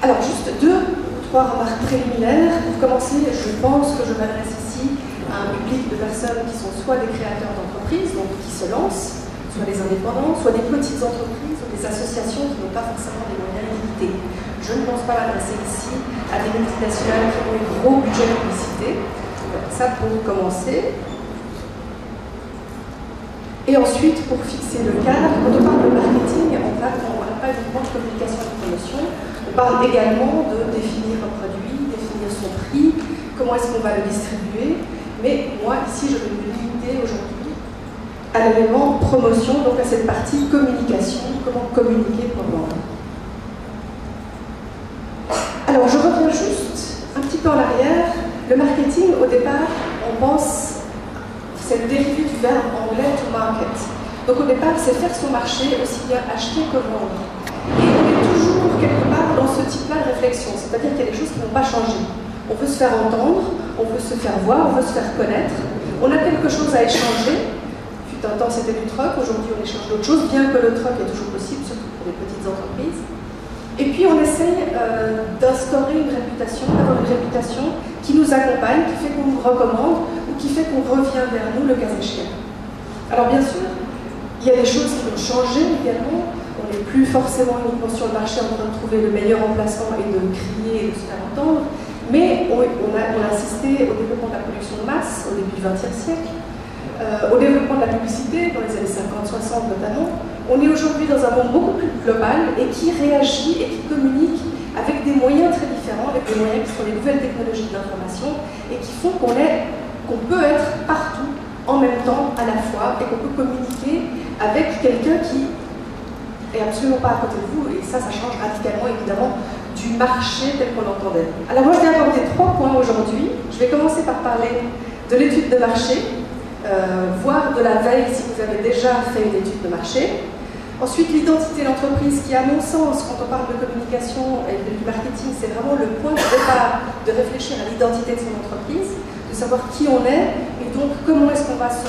Alors, juste 2 ou 3 remarques préliminaires. Pour commencer, je pense que je m'adresse ici à un public de personnes qui sont soit des créateurs d'entreprises, donc qui se lancent, soit des indépendants, soit des petites entreprises ou des associations qui n'ont pas forcément les moyens limités. Je ne pense pas m'adresser ici à des multinationales qui ont des gros budgets de publicité. Ça pour commencer. Et ensuite, pour fixer le cadre, quand on parle de marketing, on ne parle pas uniquement de communication et de promotion, on parle également de définir un produit, définir son prix, comment est-ce qu'on va le distribuer. Mais moi, ici, je vais me limiter aujourd'hui à l'élément promotion, donc à cette partie communication, comment communiquer pour vendre. Alors, je reviens juste un petit peu en arrière. Le marketing, au départ, on pense, c'est le dérivé du verbe anglais to market. Donc au départ, c'est faire son marché, aussi bien acheter que vendre. Et on est toujours quelque part dans ce type-là de réflexion, c'est-à-dire qu'il y a des choses qui n'ont pas changé. On veut se faire entendre, on veut se faire voir, on veut se faire connaître. On a quelque chose à échanger. Fut un temps, c'était du troc, aujourd'hui on échange d'autres choses, bien que le troc est toujours possible, surtout pour les petites entreprises. Et puis on essaye d'instaurer une réputation, d'avoir une réputation qui nous accompagne, qui fait qu'on nous recommande ou qui fait qu'on revient vers nous le cas échéant. Alors bien sûr, il y a des choses qui ont changé également. On n'est plus forcément uniquement sur le marché en train de trouver le meilleur emplacement et de crier et de se faire entendre, mais on a assisté au développement de la production de masse au début du XXe siècle, au développement de la publicité dans les années 50-60 notamment. On est aujourd'hui dans un monde beaucoup plus global et qui réagit et qui communique avec des moyens très différents, avec des moyens qui sont les nouvelles technologies de l'information et qui font qu'on peut être partout en même temps à la fois et qu'on peut communiquer avec quelqu'un qui est absolument pas à côté de vous, et ça change radicalement évidemment du marché tel qu'on l'entendait. Alors moi je vais aborder 3 points aujourd'hui. Je vais commencer par parler de l'étude de marché, voire de la veille si vous avez déjà fait une étude de marché. Ensuite, l'identité de l'entreprise qui, à mon sens, quand on parle de communication et du marketing, c'est vraiment le point de départ de réfléchir à l'identité de son entreprise, de savoir qui on est, et donc comment est-ce qu'on va se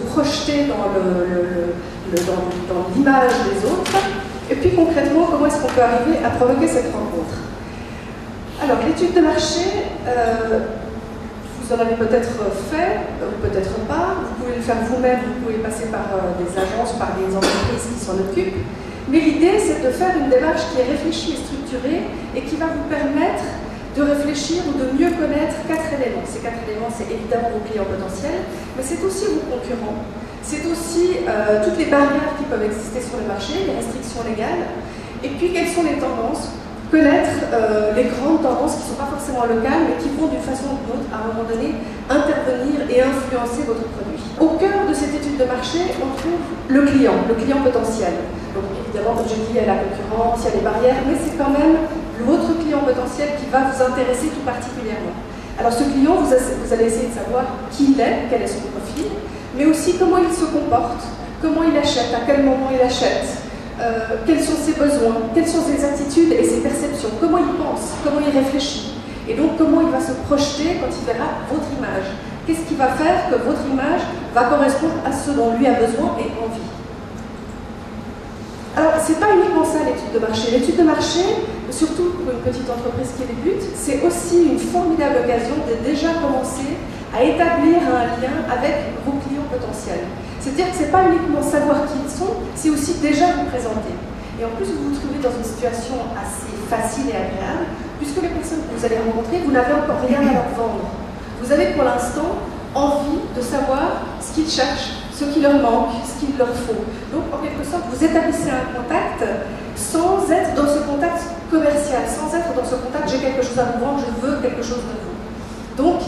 projeter dans l'image des autres, et puis concrètement, comment est-ce qu'on peut arriver à provoquer cette rencontre. Alors, l'étude de marché, vous en avez peut-être fait, ou peut-être pas, vous pouvez le faire vous-même, vous pouvez passer par des agences, par des entreprises qui s'en occupent, mais l'idée c'est de faire une démarche qui est réfléchie et structurée et qui va vous permettre de réfléchir ou de mieux connaître 4 éléments. Ces 4 éléments, c'est évidemment vos clients potentiels, mais c'est aussi vos concurrents, c'est aussi toutes les barrières qui peuvent exister sur le marché, les restrictions légales, et puis quelles sont les tendances, connaître les grandes tendances qui ne sont pas forcément locales, mais qui vont d'une façon ou d'une autre, à un moment donné, intervenir et influencer votre produit. Au cœur de cette étude de marché, on trouve le client potentiel. Donc évidemment, comme je dis, il y a la concurrence, il y a les barrières, mais c'est quand même votre client potentiel qui va vous intéresser tout particulièrement. Alors ce client, vous allez essayer de savoir qui il est, quel est son profil, mais aussi comment il se comporte, comment il achète, à quel moment il achète, quels sont ses besoins, quelles sont ses attitudes et ses perceptions, comment il pense, comment il réfléchit, et donc comment il va se projeter quand il verra votre image. Qu'est-ce qui va faire que votre image va correspondre à ce dont lui a besoin et envie. Alors, ce n'est pas uniquement ça l'étude de marché. L'étude de marché, surtout pour une petite entreprise qui débute, c'est aussi une formidable occasion de déjà commencer à établir un lien avec vos clients potentiels. C'est-à-dire que ce n'est pas uniquement savoir qui ils sont, c'est aussi déjà vous présenter. Et en plus, vous vous trouvez dans une situation assez facile et agréable, puisque les personnes que vous allez rencontrer, vous n'avez encore rien à leur vendre. Vous avez pour l'instant envie de savoir ce qu'ils cherchent, ce qui leur manque, ce qu'il leur faut. Donc, en quelque sorte, vous établissez un contact sans être dans ce contact commercial, sans être dans ce contact « j'ai quelque chose à vous vendre, je veux quelque chose de vous ». Donc,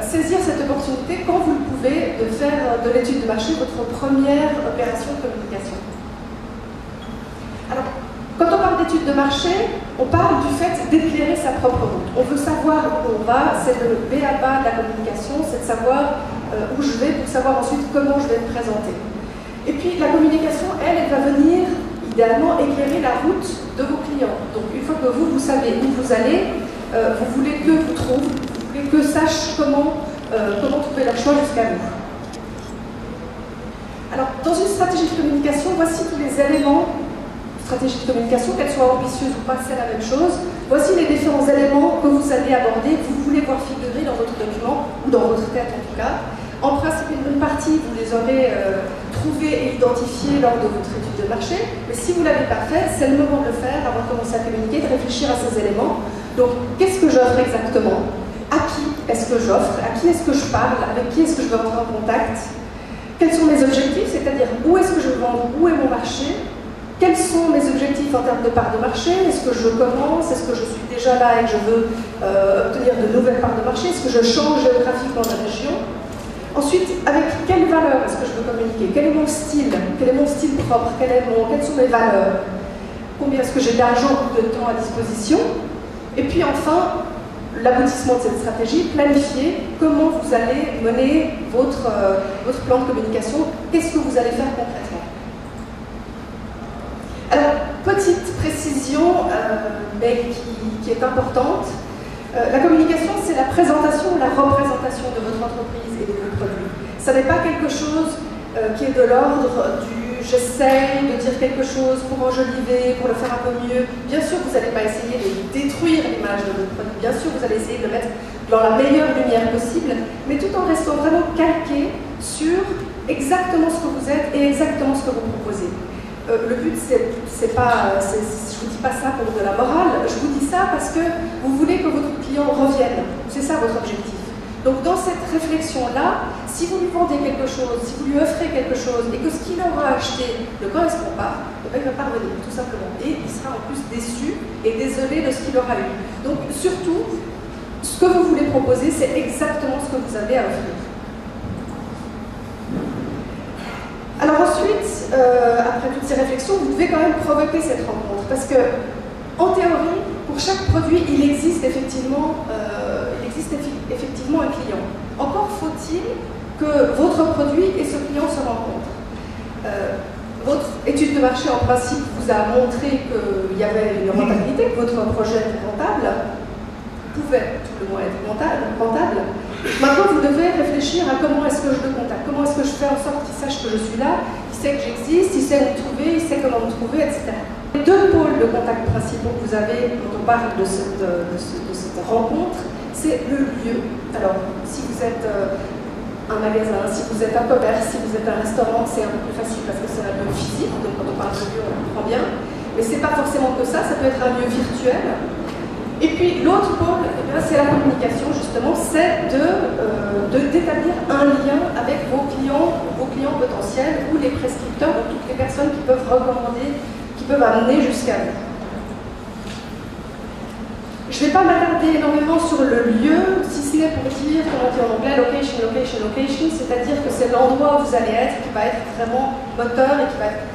saisir cette opportunité quand vous le pouvez de faire de l'étude de marché votre première opération de communication. Alors, quand on parle d'étude de marché, on parle du fait d'éclairer sa propre route. On veut savoir où on va, c'est le B à bas de la communication, c'est de savoir où je vais pour savoir ensuite comment je vais me présenter. Et puis la communication, elle va venir idéalement éclairer la route de vos clients. Donc une fois que vous savez où vous allez, vous voulez que vous trouvent, que sache comment trouver leur choix jusqu'à vous. Alors, dans une stratégie de communication, voici tous les éléments stratégie de communication, qu'elle soit ambitieuse ou pas, c'est la même chose. Voici les différents éléments que vous allez aborder, que vous voulez voir figurer dans votre document, ou dans votre tête en tout cas. En principe, une bonne partie, vous les aurez trouvés et identifiés lors de votre étude de marché, mais si vous ne l'avez pas fait, c'est le moment de le faire avant de commencer à communiquer, de réfléchir à ces éléments. Donc, qu'est-ce que j'offre exactement? À qui est-ce que j'offre? À qui est-ce que je parle? Avec qui est-ce que je veux rentrer en contact? Quels sont mes objectifs? C'est-à-dire, où est-ce que je veux vendre? Où est mon marché? Quels sont mes objectifs en termes de parts de marché? Est-ce que je commence? Est-ce que je suis déjà là et que je veux obtenir de nouvelles parts de marché? Est-ce que je change géographiquement de région? Ensuite, avec quelle valeur est-ce que je veux communiquer? Quel est mon style? Quel est mon style propre? Quelles sont mes valeurs? Combien est-ce que j'ai d'argent ou de temps à disposition? Et puis enfin, l'aboutissement de cette stratégie, planifier comment vous allez mener votre plan de communication, qu'est-ce que vous allez faire concrètement. Alors, petite précision, mais qui est importante, la communication, c'est la présentation ou la représentation de votre entreprise et de vos produits. Ça n'est pas quelque chose qui est de l'ordre du « j'essaye de dire quelque chose pour enjoliver, pour le faire un peu mieux ». Bien sûr, vous n'allez pas essayer de détruire l'image de votre produit. Bien sûr, vous allez essayer de le mettre dans la meilleure lumière possible, mais tout en restant vraiment calqué sur exactement ce que vous êtes et exactement ce que vous proposez. Le but, c'est pas, je ne vous dis pas ça pour de la morale, je vous dis ça parce que vous voulez que votre client revienne. C'est ça votre objectif. Donc dans cette réflexion-là, si vous lui vendez quelque chose, si vous lui offrez quelque chose et que ce qu'il aura acheté ne correspond pas, il ne va pas revenir, tout simplement. Et il sera en plus déçu et désolé de ce qu'il aura eu. Donc surtout, ce que vous voulez proposer, c'est exactement ce que vous avez à offrir. Alors ensuite, après toutes ces réflexions, vous devez quand même provoquer cette rencontre. Parce que, en théorie, pour chaque produit, il existe effectivement un client. Encore faut-il que votre produit et ce client se rencontrent. Votre étude de marché, en principe, vous a montré qu'il y avait une rentabilité, que votre projet était rentable, pouvait tout le moins être rentable. Maintenant, vous devez réfléchir à comment est-ce que je le contacte, comment est-ce que je fais en sorte qu'il sache que je suis là, qu'il sait que j'existe, il sait où me trouver, il sait comment me trouver, etc. Les deux pôles de contact principaux que vous avez quand on parle de cette rencontre, c'est le lieu. Alors, si vous êtes un magasin, si vous êtes un commerce, si vous êtes un restaurant, c'est un peu plus facile parce que c'est un lieu physique, donc quand on parle de lieu, on comprend bien. Mais c'est pas forcément que ça peut être un lieu virtuel. Et puis l'autre pôle, c'est la communication justement, c'est d'établir un lien avec vos clients potentiels ou les prescripteurs ou toutes les personnes qui peuvent recommander, qui peuvent amener jusqu'à vous. Je ne vais pas m'attarder énormément sur le lieu, si ce n'est pour dire, comme on dit en anglais, location, location, location, c'est-à-dire que c'est l'endroit où vous allez être qui va être vraiment moteur et qui va être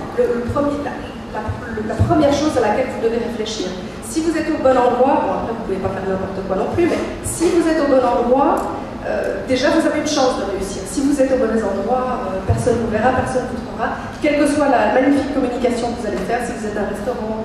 la première chose à laquelle vous devez réfléchir. Si vous êtes au bon endroit, bon après vous ne pouvez pas faire n'importe quoi non plus, mais si vous êtes au bon endroit, déjà vous avez une chance de réussir. Si vous êtes au bon endroit, personne ne vous verra, personne ne vous trouvera. Quelle que soit la magnifique communication que vous allez faire, si vous êtes un restaurant,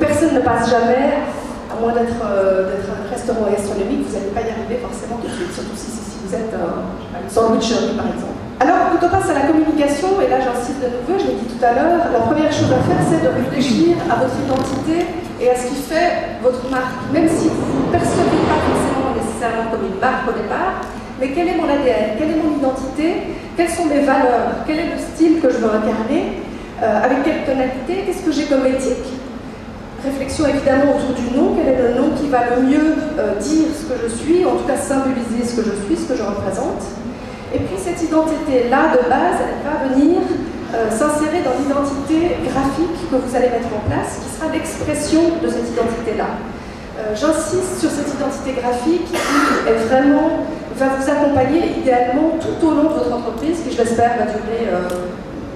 personne ne passe jamais, à moins d'être un restaurant gastronomique, vous n'allez pas y arriver forcément tout de suite, surtout si vous êtes une sandwicherie par exemple. Alors, quand on passe à la communication, et là j'insiste de nouveau, je l'ai dit tout à l'heure, la première chose à faire, c'est de réfléchir à votre identité et à ce qui fait votre marque. Même si vous ne percevez pas forcément nécessairement comme une marque au départ, mais quel est mon ADN, quelle est mon identité, quelles sont mes valeurs, quel est le style que je veux incarner, avec quelle tonalité, qu'est-ce que j'ai comme éthique. Réflexion évidemment autour du nom, quel est le nom qui va le mieux dire ce que je suis, en tout cas symboliser ce que je suis, ce que je représente. Et puis cette identité-là, de base, elle va venir s'insérer dans l'identité graphique que vous allez mettre en place, qui sera l'expression de cette identité-là. J'insiste sur cette identité graphique qui va vous accompagner idéalement tout au long de votre entreprise, qui je l'espère va durer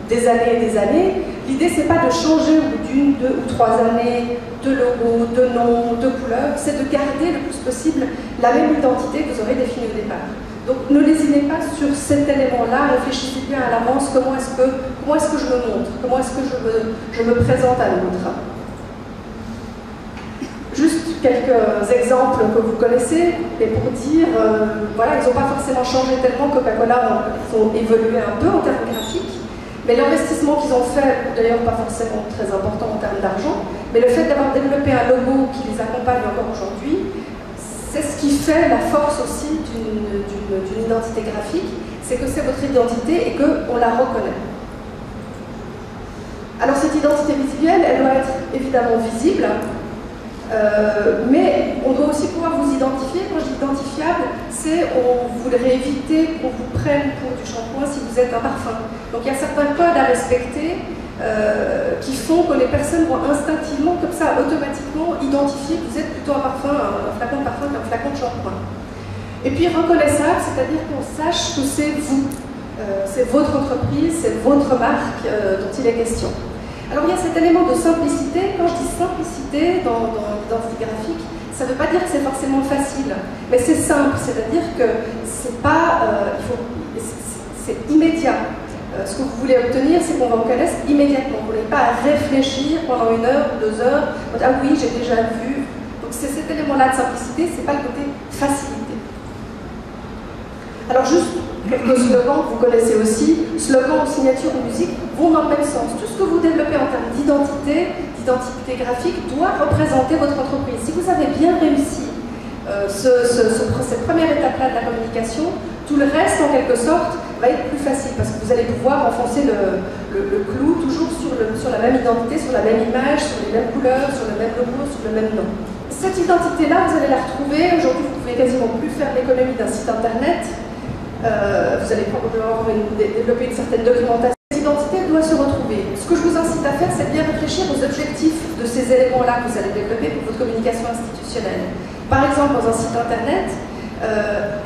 des années et des années. L'idée, c'est pas de changer au bout d'une, 2 ou 3 années de logo, de nom, de couleur, c'est de garder le plus possible la même identité que vous aurez définie au départ. Donc ne lésinez pas sur cet élément-là, réfléchissez bien à l'avance comment est-ce que je me montre, comment est-ce que je me présente à l'autre. Juste quelques exemples que vous connaissez, et pour dire, voilà, ils n'ont pas forcément changé tellement, Coca-Cola ont évolué un peu en termes graphiques, Mais l'investissement qu'ils ont fait, d'ailleurs pas forcément très important en termes d'argent, mais le fait d'avoir développé un logo qui les accompagne encore aujourd'hui, c'est ce qui fait la force aussi d'une identité graphique, c'est que c'est votre identité et qu'on la reconnaît. Alors cette identité visuelle, elle doit être évidemment visible, mais on doit aussi pouvoir vous identifier. Quand je dis identifiable, c'est on voudrait éviter qu'on vous prenne pour du shampoing si vous êtes un parfum. Donc il y a certains codes à respecter qui font que les personnes vont instinctivement, comme ça, automatiquement identifier que vous êtes plutôt un parfum, un flacon de parfum qu'un flacon de shampoing. Et puis reconnaissable, c'est-à-dire qu'on sache que c'est vous, c'est votre entreprise, c'est votre marque dont il est question. Alors il y a cet élément de simplicité. Quand je dis simplicité dans l'identité graphique, ça ne veut pas dire que c'est forcément facile, mais c'est simple, c'est-à-dire que c'est pas, c'est immédiat. Ce que vous voulez obtenir, c'est qu'on vous reconnaisse immédiatement. Vous n'avez pas à réfléchir pendant 1 heure, 2 heures. Ah oui, j'ai déjà vu. Donc c'est cet élément-là de simplicité, c'est pas le côté facilité. Alors juste quelques slogans que vous connaissez aussi. Slogans ou signatures de musique vont dans le même sens. Tout ce que vous développez en termes d'identité graphique doit représenter votre entreprise. Si vous avez bien réussi cette première étape-là de la communication, tout le reste, en quelque sorte, va être plus facile parce que vous allez pouvoir enfoncer le clou toujours sur la même identité, sur la même image, sur les mêmes couleurs, sur le même logo, sur le même nom. Cette identité-là, vous allez la retrouver. Aujourd'hui, vous ne pouvez quasiment plus faire l'économie d'un site internet. Vous allez probablement développer une certaine documentation. Cette identité doit se retrouver. Ce que je vous incite à faire, c'est bien réfléchir aux objectifs de ces éléments-là que vous allez développer pour votre communication institutionnelle. Par exemple, dans un site internet,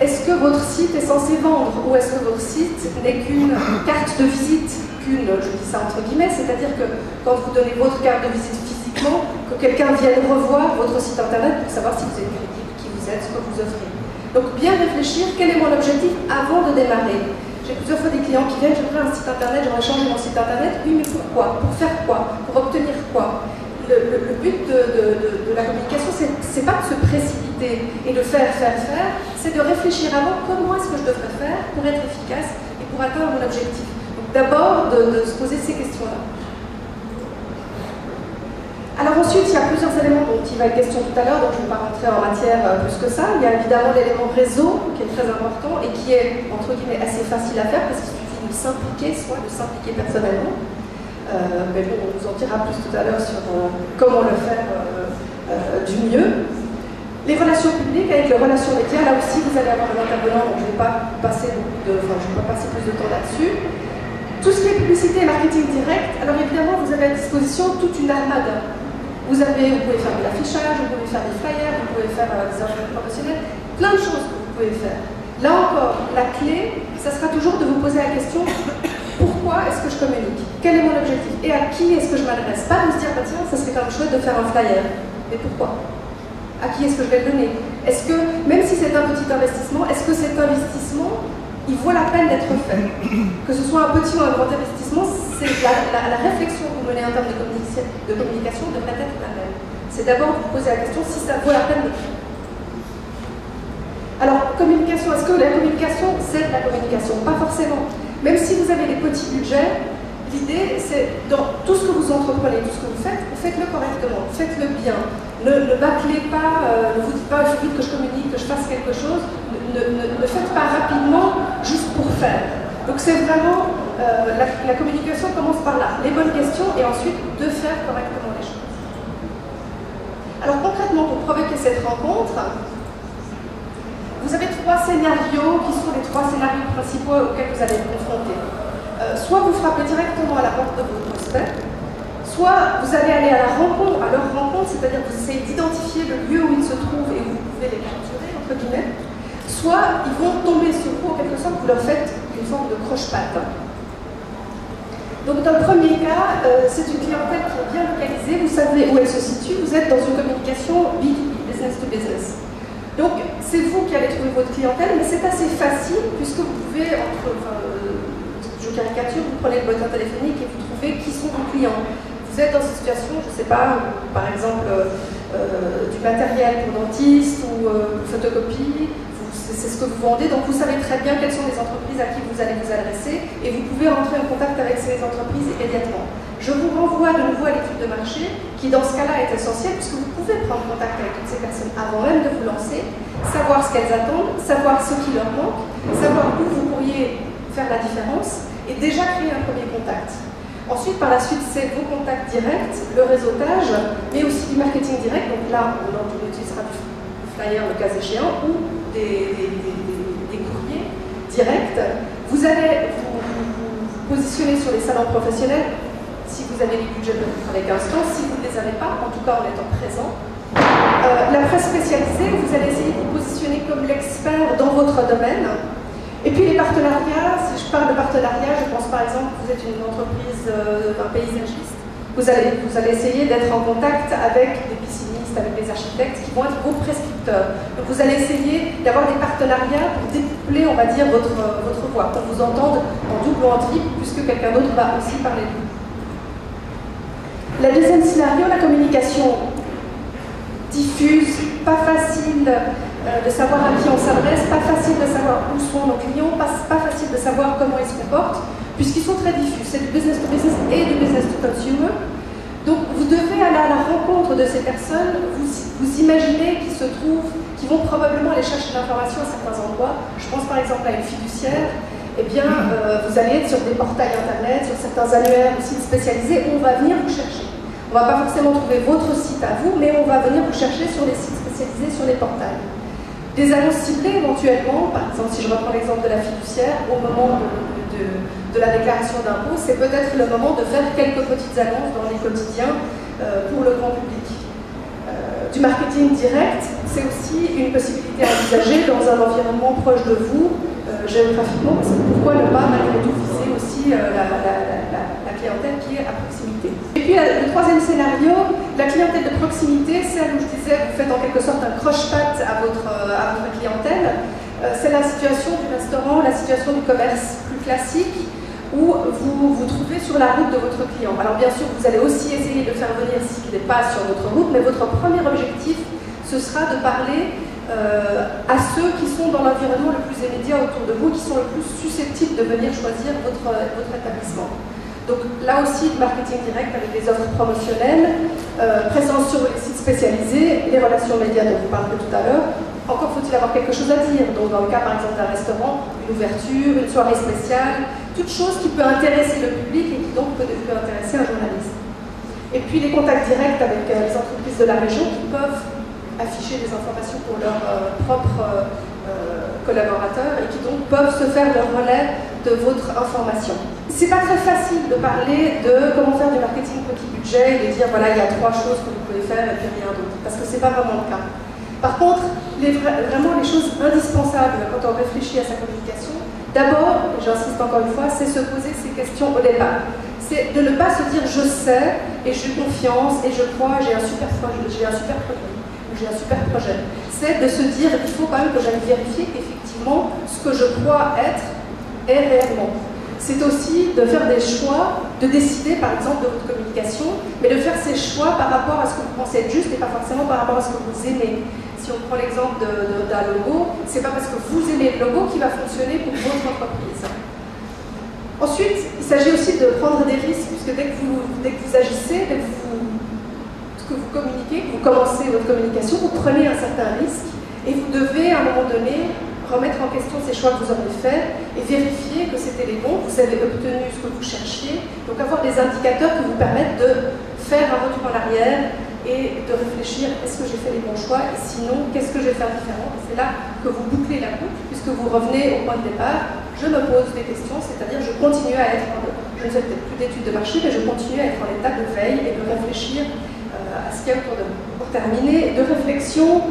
est-ce que votre site est censé vendre ou est-ce que votre site n'est qu'une carte de visite, je dis ça entre guillemets, c'est-à-dire que quand vous donnez votre carte de visite physiquement, que quelqu'un vienne revoir votre site internet pour savoir si vous êtes crédible, qui vous êtes, ce que vous offrez. Donc bien réfléchir, quel est mon objectif avant de démarrer. J'ai plusieurs fois des clients qui viennent, j'aimerais un site internet, j'aimerais changer mon site internet. Oui, mais pourquoi? Pour faire quoi? Pour obtenir quoi? Le but de la communication, c'est pas de se précipiter et de faire, c'est de réfléchir avant comment est-ce que je devrais faire pour être efficace et pour atteindre mon objectif. Donc d'abord, de se poser ces questions-là. Alors ensuite, il y a plusieurs éléments dont il va être question tout à l'heure, donc je ne vais pas rentrer en matière plus que ça. Il y a évidemment l'élément réseau qui est très important et qui est, entre guillemets, assez facile à faire parce qu'il suffit de s'impliquer, soit de s'impliquer personnellement. Mais bon, on vous en dira plus tout à l'heure sur comment le faire du mieux. Les relations publiques avec les relations médias, là aussi vous allez avoir un intervenant, donc je ne vais pas passer plus de temps là-dessus. Tout ce qui est publicité et marketing direct, alors évidemment vous avez à disposition toute une armade. Vous pouvez faire de l'affichage, vous pouvez faire des flyers, vous pouvez faire des engagements professionnels, plein de choses que vous pouvez faire. Là encore, la clé, ça sera toujours de vous poser la question pourquoi est-ce que je communique? Quel est mon objectif? Et à qui est-ce que je m'adresse? Pas de se dire, bah tiens, ça serait quand même chouette de faire un flyer. Mais pourquoi? À qui est-ce que je vais le donner? Est-ce que, même si c'est un petit investissement, est-ce que cet investissement, il vaut la peine d'être fait? Que ce soit un petit ou un grand investissement, la réflexion que vous menez en termes de communication devrait être la même. C'est d'abord de vous poser la question si ça vaut la peine de faire. Alors, communication, est-ce que la communication, c'est de la communication? Pas forcément. Même si vous avez des petits budgets, l'idée, c'est dans tout ce que vous entreprenez, tout ce que vous faites-le correctement, faites-le bien. Ne bâclez pas, ne vous dites pas, il faut vite que je communique, que je fasse quelque chose. Ne faites pas rapidement, juste pour faire. Donc c'est vraiment, la communication commence par là, les bonnes questions et ensuite de faire correctement les choses. Alors concrètement, pour provoquer cette rencontre, vous avez 3 scénarios qui sont les 3 scénarios principaux auxquels vous allez vous confronter. Soit vous frappez directement à la porte de vos prospects, soit vous allez aller à leur rencontre, c'est-à-dire que vous essayez d'identifier le lieu où ils se trouvent et où vous pouvez les capturer, entre guillemets, soit ils vont tomber sur vous, en quelque sorte, vous leur faites une forme de croche-patte. Donc dans le premier cas, c'est une clientèle qui est bien localisée, vous savez où elle se situe, vous êtes dans une communication B2B, business to business. Donc c'est vous qui allez trouver votre clientèle, mais c'est assez facile puisque vous pouvez, je caricature, vous prenez le bottin téléphonique et vous trouvez qui sont vos clients. Vous êtes dans une situation, je ne sais pas, par exemple du matériel pour dentiste ou photocopie, vous c'est ce que vous vendez, donc vous savez très bien quelles sont les entreprises à qui vous allez vous adresser et vous pouvez rentrer en contact avec ces entreprises immédiatement. Je vous renvoie de nouveau à l'étude de marché qui dans ce cas-là est essentielle puisque vous pouvez prendre contact avec toutes ces personnes avant même de vous lancer, savoir ce qu'elles attendent, savoir ce qui leur manque, savoir où vous pourriez faire la différence et déjà créer un premier contact. Ensuite, par la suite, c'est vos contacts directs, le réseautage, mais aussi du marketing direct. Donc là, on utilisera du flyer le cas échéant ou des courriers directs. Vous allez vous positionner sur les salons professionnels si vous avez les budgets peut-être avec Instant, si vous ne les avez pas, en tout cas en étant présent. La presse spécialisée, vous allez essayer de vous positionner comme l'expert dans votre domaine. Et puis les partenariats, si je parle de partenariat, je pense par exemple que vous êtes une entreprise, un paysagiste, vous allez essayer d'être en contact avec des piscinistes, avec des architectes qui vont être vos prescripteurs. Donc vous allez essayer d'avoir des partenariats pour découpler, on va dire, votre voix, qu'on vous entende en double ou en triple, puisque quelqu'un d'autre va aussi parler de vous. Le deuxième scénario, la communication diffuse, pas facile de savoir à qui on s'adresse, pas facile de savoir où sont nos clients, pas facile de savoir comment ils se comportent, puisqu'ils sont très diffus. C'est du business to business et du business to consumer. Donc vous devez aller à la rencontre de ces personnes, vous imaginez qu'ils se trouvent, qu'ils vont probablement aller chercher de l'information à certains endroits. Je pense par exemple à une fiduciaire. Eh bien, vous allez être sur des portails internet, sur certains annuaires ou sites spécialisés où on va venir vous chercher. On ne va pas forcément trouver votre site à vous, mais on va venir vous chercher sur les sites spécialisés, sur les portails. Des annonces ciblées éventuellement, par exemple si je reprends l'exemple de la fiduciaire, au moment de la déclaration d'impôt, c'est peut-être le moment de faire quelques petites annonces dans les quotidiens pour le grand public. Du marketing direct, c'est aussi une possibilité à envisager dans un environnement proche de vous, géographiquement, parce que pourquoi ne pas malgré tout viser aussi la clientèle qui est à proximité. Et puis le troisième scénario, la clientèle de proximité, celle où je disais, vous faites en quelque sorte un croche-patte à votre clientèle, c'est la situation du restaurant, la situation du commerce plus classique, où vous vous trouvez sur la route de votre client. Alors bien sûr, vous allez aussi essayer de faire venir s'il n'est pas sur votre route, mais votre premier objectif, ce sera de parler à ceux qui sont dans l'environnement le plus immédiat autour de vous, qui sont le plus susceptibles de venir choisir votre établissement. Donc là aussi, le marketing direct avec des offres promotionnelles, présence sur les sites spécialisés, les relations médias dont vous parlerez tout à l'heure. Encore faut-il avoir quelque chose à dire. Donc dans le cas par exemple d'un restaurant, une ouverture, une soirée spéciale, toute chose qui peut intéresser le public et qui donc peut intéresser un journaliste. Et puis les contacts directs avec les entreprises de la région qui peuvent afficher des informations pour leurs propres collaborateurs et qui donc peuvent se faire le relais de votre information. C'est pas très facile de parler de comment faire du marketing petit budget et de dire voilà il y a 3 choses que vous pouvez faire et puis rien d'autre, parce que c'est pas vraiment le cas. Par contre, vraiment les choses indispensables quand on réfléchit à sa communication, d'abord, j'insiste encore une fois, c'est se poser ces questions au départ. C'est de ne pas se dire je sais et j'ai confiance et je crois, j'ai un super produit, j'ai un super projet. C'est de se dire il faut quand même que j'aille vérifier qu'effectivement ce que je crois être est réellement. C'est aussi de faire des choix, de décider par exemple de votre communication, mais de faire ces choix par rapport à ce que vous pensez être juste et pas forcément par rapport à ce que vous aimez. Si on prend l'exemple d'un logo, c'est pas parce que vous aimez le logo qui va fonctionner pour votre entreprise. Ensuite, il s'agit aussi de prendre des risques, puisque dès que vous agissez, dès que vous communiquez, que vous commencez votre communication, vous prenez un certain risque et vous devez à un moment donné remettre en question ces choix que vous avez faits et vérifier que c'était les bons, que vous avez obtenu ce que vous cherchiez, donc avoir des indicateurs qui vous permettent de faire un retour en arrière et de réfléchir est-ce que j'ai fait les bons choix et sinon qu'est-ce que je vais faire différent. Et c'est là que vous bouclez la boucle puisque vous revenez au point de départ, je me pose des questions, c'est-à-dire je continue à être, je ne fais peut-être plus d'études de marché, mais je continue à être en état de veille et de réfléchir à ce qu'il y a autour de vous. Pour terminer, de réflexion,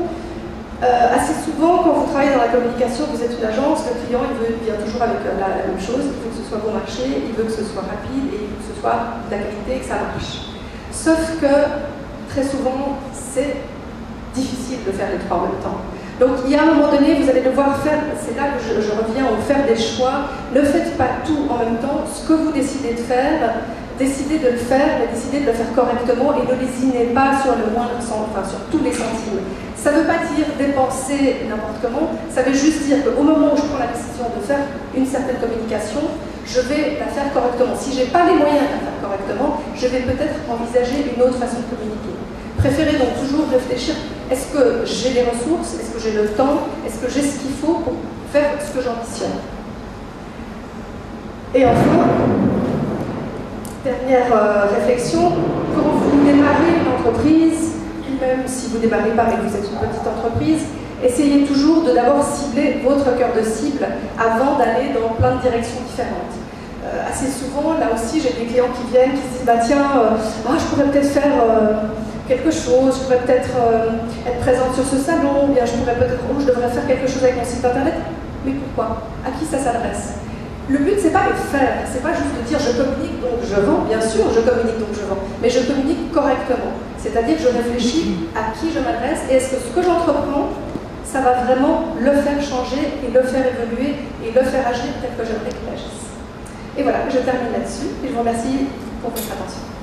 assez souvent quand vous travaillez dans la communication, vous êtes une agence, le client il vient toujours avec la même chose, il veut que ce soit bon marché, il veut que ce soit rapide et il veut que ce soit de la qualité et que ça marche. Sauf que très souvent c'est difficile de faire les trois en même temps. Donc il y a un moment donné, vous allez devoir faire, c'est là que je reviens au faire des choix, ne faites pas tout en même temps, ce que vous décidez de faire, décidez de le faire, mais décidez de le faire correctement et ne lésinez pas sur le moindre centime, enfin sur tous les centimes. Ça ne veut pas dire dépenser n'importe comment, ça veut juste dire qu'au moment où je prends la décision de faire une certaine communication, je vais la faire correctement. Si je n'ai pas les moyens de la faire correctement, je vais peut-être envisager une autre façon de communiquer. Préférez donc toujours réfléchir, est-ce que j'ai les ressources, est-ce que j'ai le temps, est-ce que j'ai ce qu'il faut pour faire ce que j'ambitionne. Et enfin, dernière réflexion, quand vous démarrez une entreprise, même si vous ne démarrez pas mais que vous êtes une petite entreprise, essayez toujours de d'abord cibler votre cœur de cible avant d'aller dans plein de directions différentes. Assez souvent, là aussi, j'ai des clients qui viennent, qui se disent, bah tiens, je pourrais peut-être faire quelque chose, je pourrais peut-être être présente sur ce salon, ou bien je pourrais peut-être, je devrais faire quelque chose avec mon site internet. Mais pourquoi? À qui ça s'adresse? Le but, c'est pas de faire, c'est pas juste de dire je communique donc je vends, bien sûr je communique donc je vends, mais je communique correctement. C'est-à-dire que je réfléchis à qui je m'adresse et est-ce que ce que j'entreprends, ça va vraiment le faire changer et le faire évoluer et le faire agir tel que j'aimerais qu'il agisse. Et voilà, je termine là-dessus et je vous remercie pour votre attention.